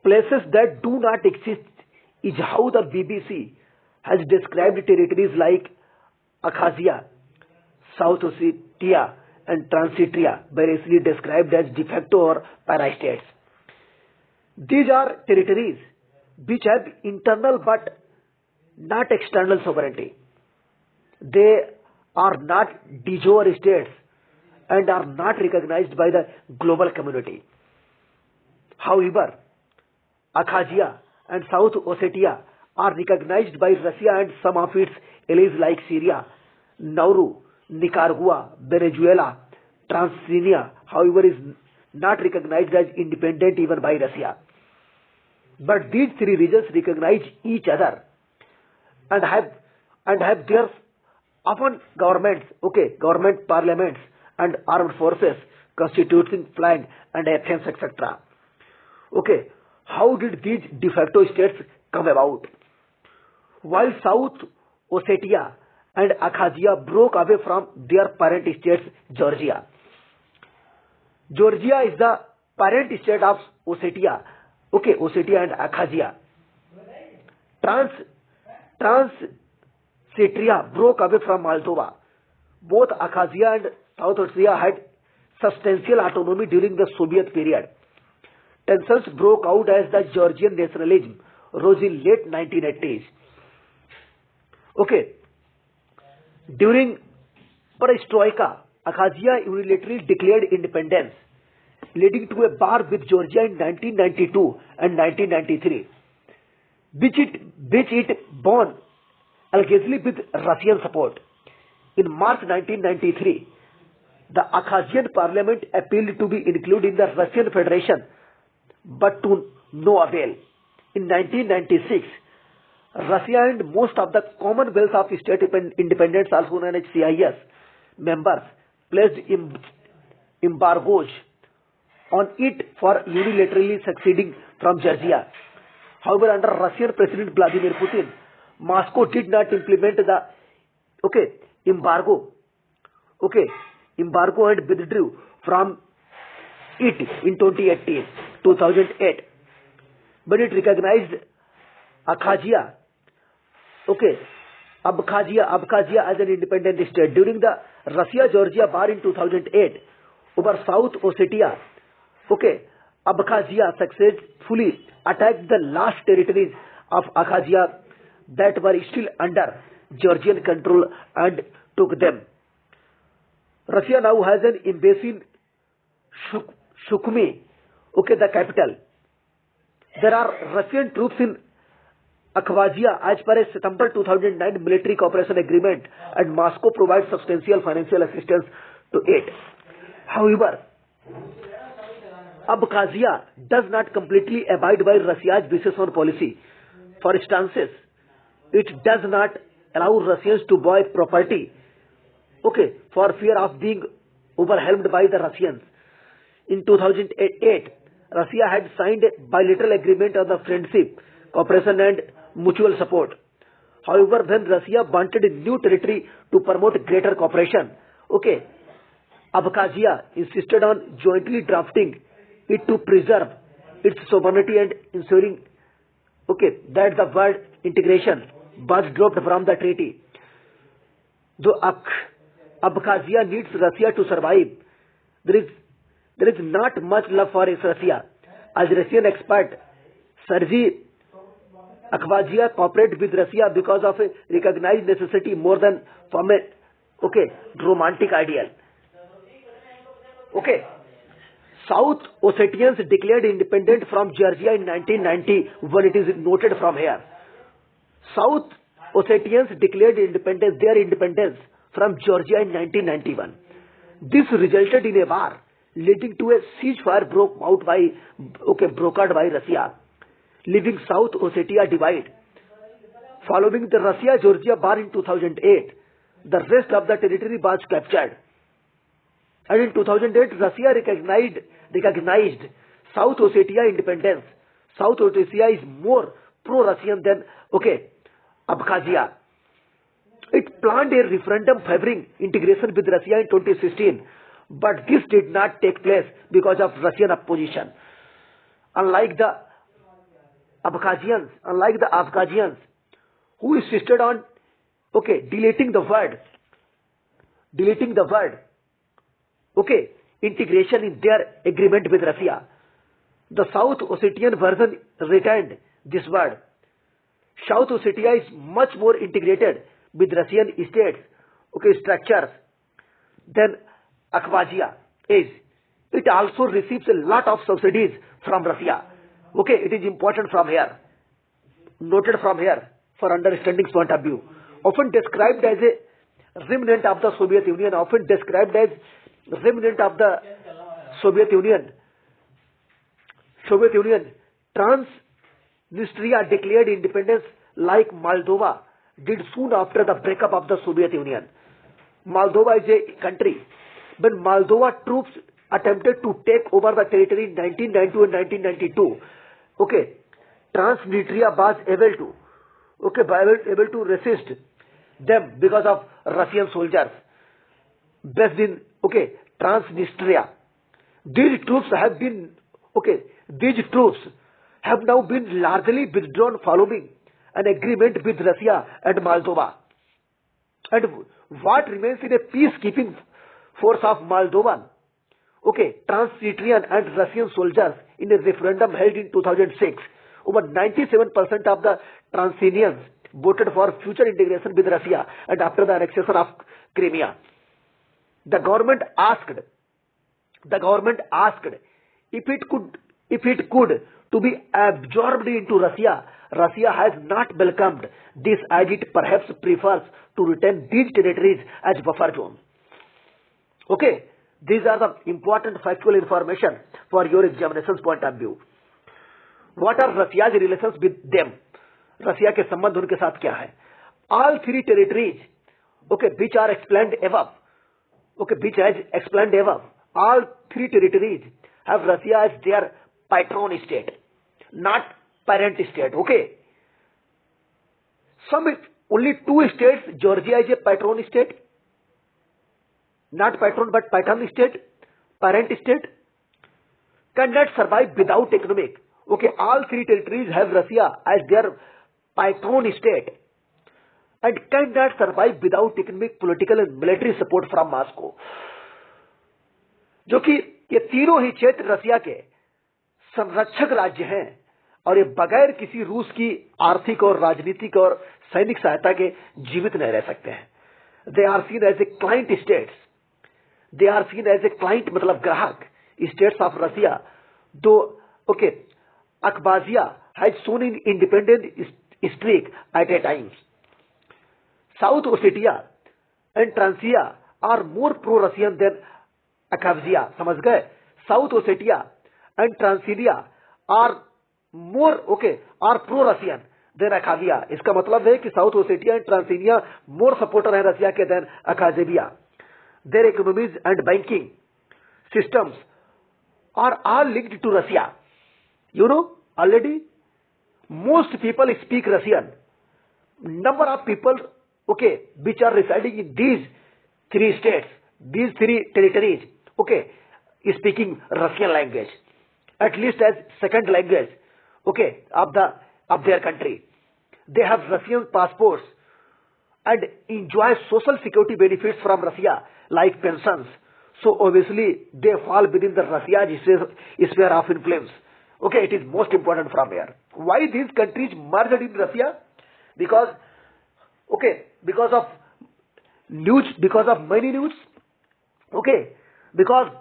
Places that do not exist is how the BBC has described territories like Abkhazia, South Ossetia and Transnistria, variously described as de facto or para-states. These are territories which have internal but not external sovereignty. They are not de jure states and are not recognized by the global community. However, Abkhazia and South Ossetia are recognized by Russia and some of its allies like Syria, Nauru, Nicaragua, Venezuela, Transnistria, however, is not recognized as independent even by Russia. But these three regions recognize each other and have their often governments, government parliaments and armed forces constituting flag and Athens, etc. How did these de facto states come about? While South Ossetia and Abkhazia broke away from their parent states, Georgia. Georgia is the parent state of Ossetia, Ossetia and Abkhazia. Transnistria broke away from Moldova. Both Abkhazia and South Ossetia had substantial autonomy during the Soviet period. Tensions broke out as the Georgian nationalism rose in late 1980s. During Perestroika, Abkhazia unilaterally declared independence, leading to a war with Georgia in 1992 and 1993, which it won allegedly with Russian support. In March 1993, the Abkhazian parliament appealed to be included in the Russian Federation, but to no avail. In 1996, Russia and most of the Commonwealth of State Independents, also known as CIS, members placed embargoes on it for unilaterally succeeding from Georgia. However, under Russian President Vladimir Putin, Moscow did not implement the embargo and withdrew from it in 2008. But it recognized Abkhazia as an independent state. During the Russia-Georgia war in 2008 over South Ossetia, Abkhazia successfully attacked the last territories of Abkhazia that were still under Georgian control and took them. Russia now has an embassy in Sukhumi, the capital. There are Russian troops in Abkhazia as per a September 2009 military cooperation agreement, and Moscow provides substantial financial assistance to it. However, Abkhazia does not completely abide by Russia's wishes on policy. For instance, it does not allow Russians to buy property, for fear of being overwhelmed by the Russians. In 2008, Russia had signed a bilateral agreement on the friendship, cooperation and mutual support. However, when Russia wanted a new territory to promote greater cooperation, Abkhazia insisted on jointly drafting it to preserve its sovereignty and ensuring that the word integration was dropped from the treaty. Though Abkhazia needs Russia to survive, there is not much love for Russia. As Russian expert Sergei Abkhazia cooperated with Russia because of a recognized necessity more than from a romantic ideal. South Ossetians declared independence from Georgia in 1990, when it is noted from here. South Ossetians declared their independence from Georgia in 1991. This resulted in a war, leading to a ceasefire brokered by Russia, leaving South Ossetia divided. Following the Russia-Georgia war in 2008, the rest of the territory was captured. And in 2008, Russia recognized South Ossetia independence. South Ossetia is more pro-Russian than Abkhazia. It planned a referendum favoring integration with Russia in 2016, but this did not take place because of Russian opposition. Unlike the Abkhazians, who insisted on deleting the word integration in their agreement with Russia. The South Ossetian version retained this word. South Ossetia is much more integrated with Russian states, structures than Abkhazia is. It also receives a lot of subsidies from Russia. It is important from here, noted from here for understanding point of view. Often described as a remnant of the Soviet Union, Soviet Union, Transnistria declared independence like Moldova did soon after the breakup of the Soviet Union. Moldova is a country. When Moldova troops attempted to take over the territory in 1992 and 1992, Transnistria was able to resist them because of Russian soldiers based in Transnistria. These troops have now been largely withdrawn following an agreement with Russia and Moldova. And what remains in a peacekeeping force of Moldovan, Transnistrian and Russian soldiers in a referendum held in 2006, over 97% of the Transnistrians voted for future integration with Russia and after the annexation of Crimea. The government asked if it could to be absorbed into Russia. Russia has not welcomed this, as it perhaps prefers to retain these territories as buffer zone. These are the important factual information for your examinations point of view. What are Russia's relations with them? रसिया के संबंध उनके साथ क्या है? All three territories, which are explained above, which has explained above, all three territories have Russia as their patron state, not parent state. Only two states, Georgia is a patron state, not patron but patron state, parent state, cannot survive without economic. All three territories have Russia as their patron state and cannot survive without economic, political and military support from Moscow. जो कि ये तीनों ही क्षेत्र रसिया के संरक्षक राज्य हैं और ये बगैर किसी रूस की आर्थिक और राजनीतिक और सैनिक सहायता के जीवित नहीं रह सकते हैं. They are seen as a client states. They are seen as a client मतलब ग्राहक states of Russia. Though Abkhazia has shown an independent streak at a time. South Ossetia and Transnistria are more pro-Russian than Abkhazia. समझ गए? South Ossetia and Transnistria are more are pro-Russian than Abkhazia. इसका मतलब है कि South Ossetia and Transnistria more supporter है रसिया के than Abkhazia. Their economies and banking systems are all linked to Russia. You know already most people speak Russian. Number of people which are residing in these three states, these three territories, speaking Russian language at least as second language of their country. They have Russian passports and enjoy social security benefits from Russia like pensions. So obviously they fall within the Russia's sphere of influence. It is most important from here. Why these countries merged in Russia? Because of news, because of many news, because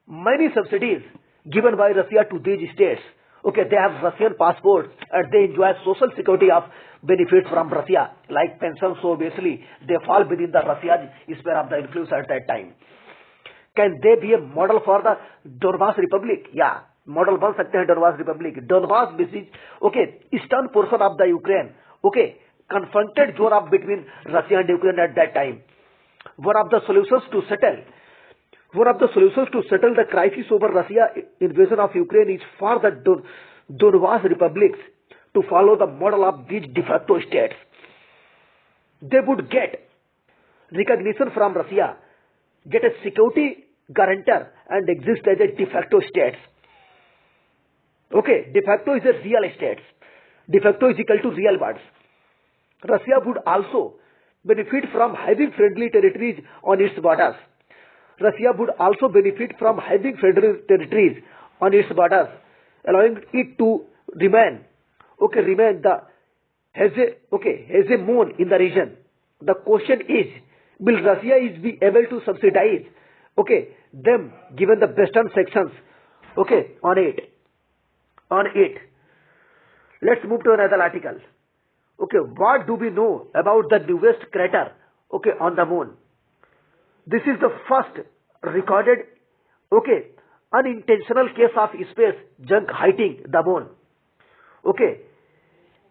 many subsidies given by Russia to these states. They have Russian passports and they enjoy social security of benefits from Russia like pensions. So obviously they fall within the Russia's sphere of the influence at that time. Can they be a model for the Donbas Republic? Yeah. Model बन सकते हैं Donbas Republic. Donbas basis eastern portion of the Ukraine confronted war up between Russia and Ukraine at that time. One of the solutions to settle the crisis over Russia invasion of Ukraine is for the Donbas republics to follow the model of these de facto states. They would get recognition from Russia, get a security guarantor and exist as a de facto states. De facto is a real states. De facto is equal to real words. Russia would also benefit from having friendly territories on its borders. Russia would also benefit from having friendly territories on its borders allowing it to remain, remain has a moon in the region. The question is, will Russia be able to subsidize, them given the western sections, on it. Let's move to another article. What do we know about the newest crater, on the moon? This is the first recorded, unintentional case of space junk hitting the moon.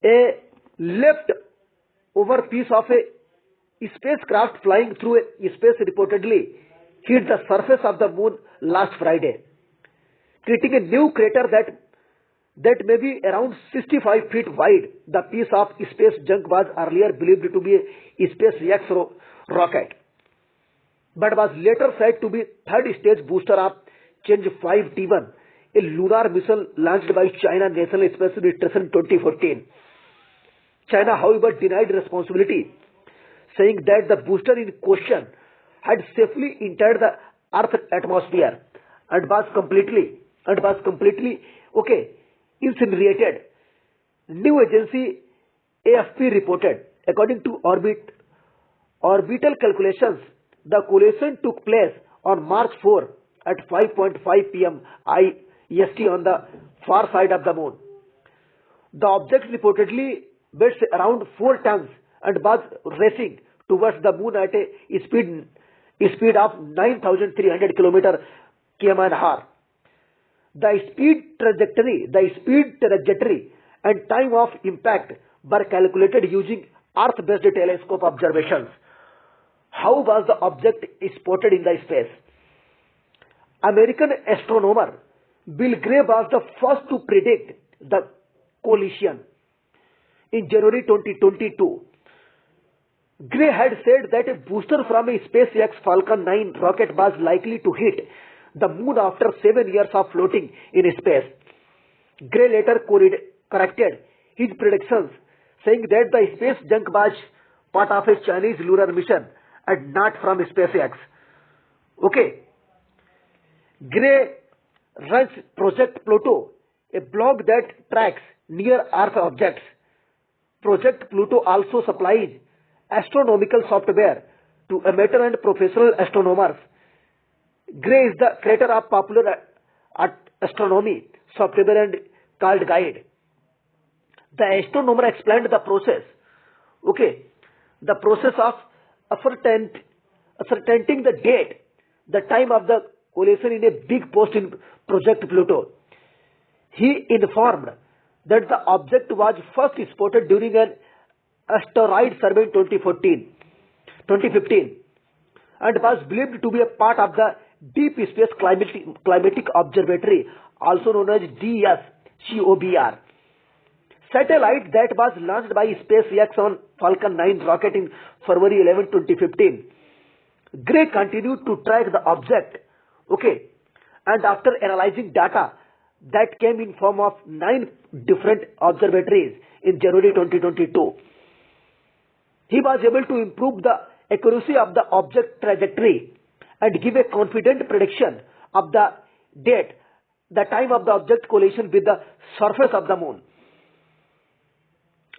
A left-over piece of a spacecraft flying through a space reportedly hit the surface of the moon last Friday, creating a new crater that may be around 65 feet wide. The piece of space junk was earlier believed to be a SpaceX rocket, but was later said to be third-stage booster of Change 5T1, a lunar mission launched by China National Space Administration in 2014. China, however, denied responsibility, saying that the booster in question had safely entered the Earth's atmosphere and was completely incinerated. New agency AFP reported, according to orbital calculations, the collision took place on March 4 at 5:5 p.m. IST on the far side of the moon. The object reportedly weighs around 4 tons and was racing towards the moon at a speed of 9,300 km/h. The speed trajectory and time of impact were calculated using Earth-based telescope observations. How was the object spotted in the space? American astronomer Bill Gray was the first to predict the collision in January 2022. Gray had said that a booster from a SpaceX Falcon 9 rocket was likely to hit the moon after 7 years of floating in space. Gray later corrected his predictions, saying that the space junk was part of a Chinese lunar mission and not from SpaceX. Gray runs Project Pluto, a blog that tracks near-Earth objects. Project Pluto also supplies astronomical software to amateur and professional astronomers. Gray is the creator of popular astronomy software and called Guide. The astronomer explained the process. The process of ascertaining the date, the time of the collision in a big post in Project Pluto. He informed that the object was first spotted during an asteroid survey in 2015 and was believed to be a part of the Deep Space Climatic Observatory, also known as DSCOBR satellite that was launched by SpaceX on Falcon 9 rocket in February 11, 2015. Gray continued to track the object, and after analyzing data that came in form of 9 different observatories in January 2022, he was able to improve the accuracy of the object trajectory and give a confident prediction of the date, the time of the object collision with the surface of the moon.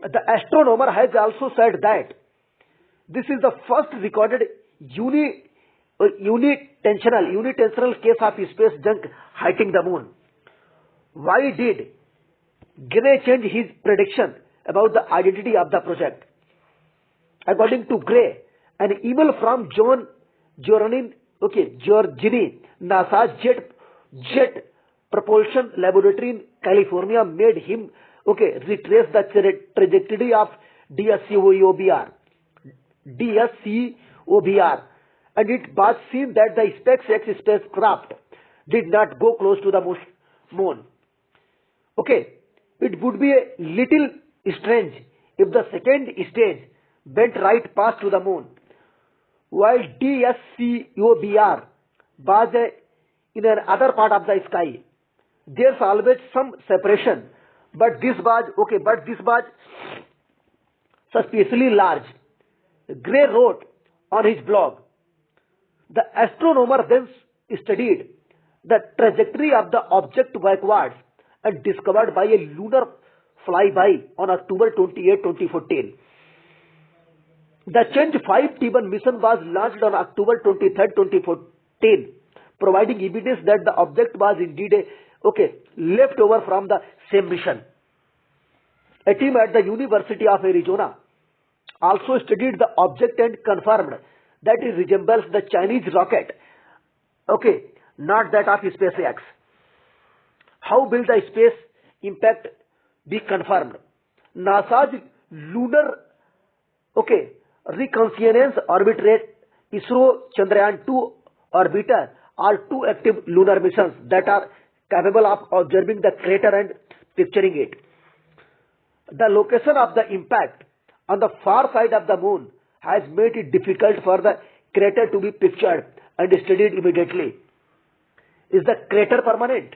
The astronomer has also said that this is the first recorded unitentional case of space junk hitting the moon. Why did Gray change his prediction about the identity of the project? According to Gray, an email from John Giorgini, NASA's Jet Propulsion Laboratory in California, made him retrace the trajectory of DSCOBR, and it was seen that the SpaceX spacecraft did not go close to the moon. It would be a little strange if the second stage went right past to the moon, while DSCOBR was in another part of the sky. There's always some separation, but this was suspiciously large. Gray wrote on his blog. The astronomer then studied the trajectory of the object backwards and discovered by a lunar flyby on October 28, 2014. The Change 5 T1 mission was launched on October 23, 2014, providing evidence that the object was indeed left over from the same mission. A team at the University of Arizona also studied the object and confirmed that it resembles the Chinese rocket, not that of SpaceX. How will the space impact be confirmed? NASA's lunar reconnaissance orbiter ISRO Chandrayaan-2 orbiter are two active lunar missions that are capable of observing the crater and picturing it. The location of the impact on the far side of the moon has made it difficult for the crater to be pictured and studied immediately. Is the crater permanent?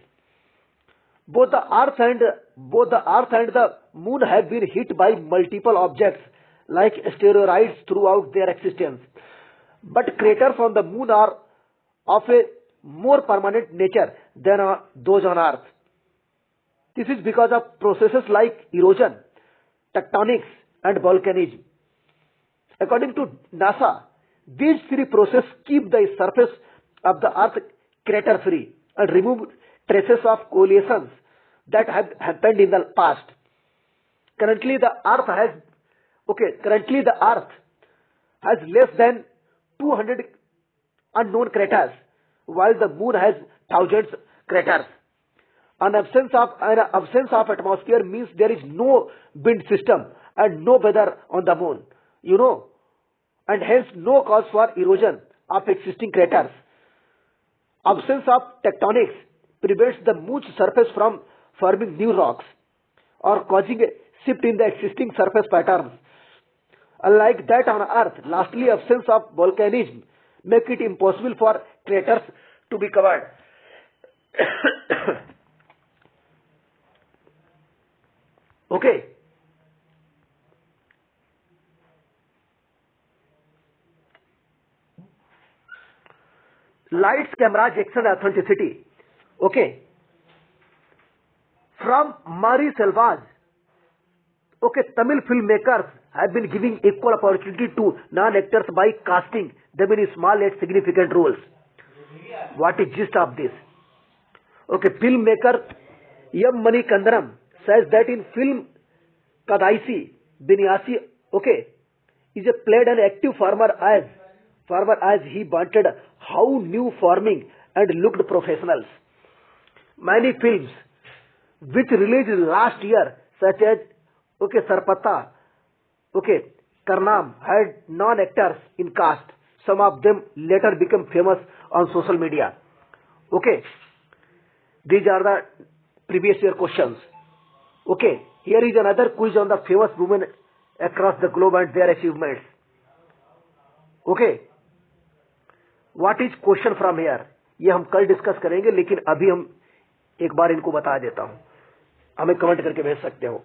Both the Earth and the moon have been hit by multiple objects like asteroids throughout their existence. But craters on the moon are of a more permanent nature than those on Earth. This is because of processes like erosion, tectonics, and volcanism. According to NASA, these three processes keep the surface of the Earth crater-free and remove traces of collisions that have happened in the past. Currently, the Earth has less than 200 unknown craters, while the moon has thousands of craters. An absence of atmosphere means there is no wind system and no weather on the moon, and hence no cause for erosion of existing craters. Absence of tectonics prevents the moon's surface from forming new rocks or causing a shift in the existing surface patterns. Unlike that on Earth, lastly, absence of volcanism make it impossible for craters to be covered. Okay. Lights, camera, Jackson authenticity. Okay. From Mari Selvage, Tamil filmmakers have been giving equal opportunity to non-actors by casting them in small yet significant roles. What is gist of this? Filmmaker M. Manikandanam says that in film Kadaisi, Binyasi, is played an active farmer as he wanted how new farming and looked professionals. Many films which released last year, such as Sarpata, Karnam, had non-actors in cast. Some of them later became famous on social media. These are the previous year questions. Here is another quiz on the famous women across the globe and their achievements. What is question from here? ये हम कल discuss करेंगे, लेकिन अभी हम एक बार इनको बता देता हूं. हमें कमेंट करके भेज सकते हो.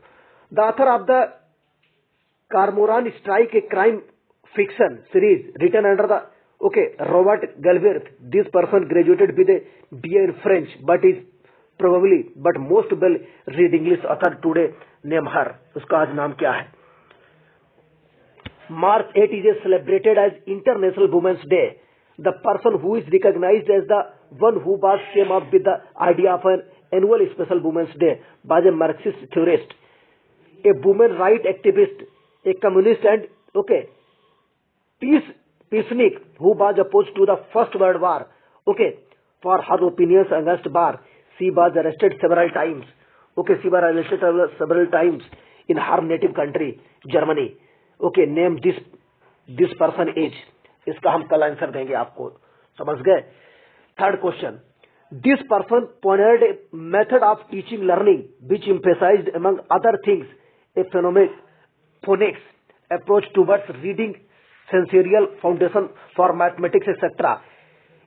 The author of the Cormoran Strike, a crime fiction series written under the Robert Galbraith. This person graduated with a BA in French, but most well read English author today name her. उसका आज नाम क्या है? March 8 is celebrated as International Women's Day. The person who is recognized as the one who was came up with the idea of an annual special Women's Day was a Marxist theorist, a women right activist, a communist, and peacenik who was opposed to the First World War. For her opinions against war, she was arrested several times. She was arrested several times in her native country, Germany. Name this person is. इसका हम कल answer देंगे आपको. समझ गए? Third question. This person pioneered a method of teaching learning which emphasized, among other things, a phonics approach towards reading, sensorial foundation for mathematics, etc.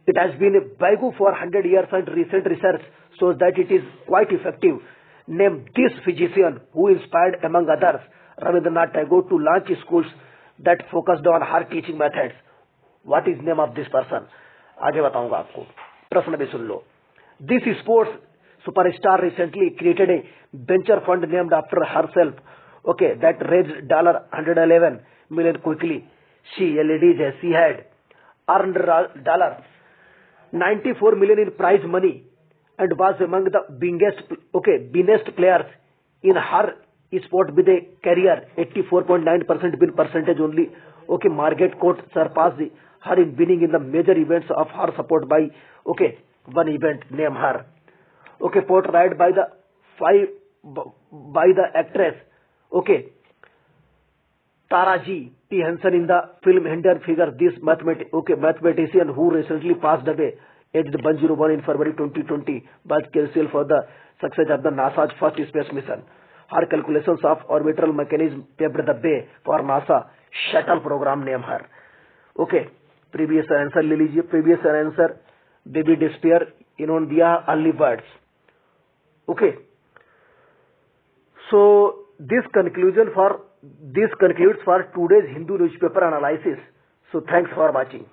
It has been a bagoo for 100 years, and recent research shows that it is quite effective. Name this physician who inspired, among others, Rabindranath Tagore to launch schools that focused on her teaching methods. What is name of this person? आगे बताऊंगा आपको. प्रश्न भी सुन लो. This sports superstar recently created a venture fund named after herself, okay, that raised $111 million quickly. She, a lady, she had earned $94 million in prize money and was among the biggest players in her sport with a career 84.9% win percentage only. Okay, Margaret Court surpassed her in winning in the major events of her support by one event name her. Okay, portrayed by the actress Taraji P. Henson in the film Hidden Figures. This mathematician who recently passed away aged 101 in February 2020 was crucial for the success of the NASA's first space mission. Her calculations of orbital mechanism paved the way for NASA shuttle program name her. Okay, previous answer ले लीजिए. Previous answer baby despair इन्होंने दिया early birds. Okay, so this concludes for today's Hindu newspaper analysis. So thanks for watching.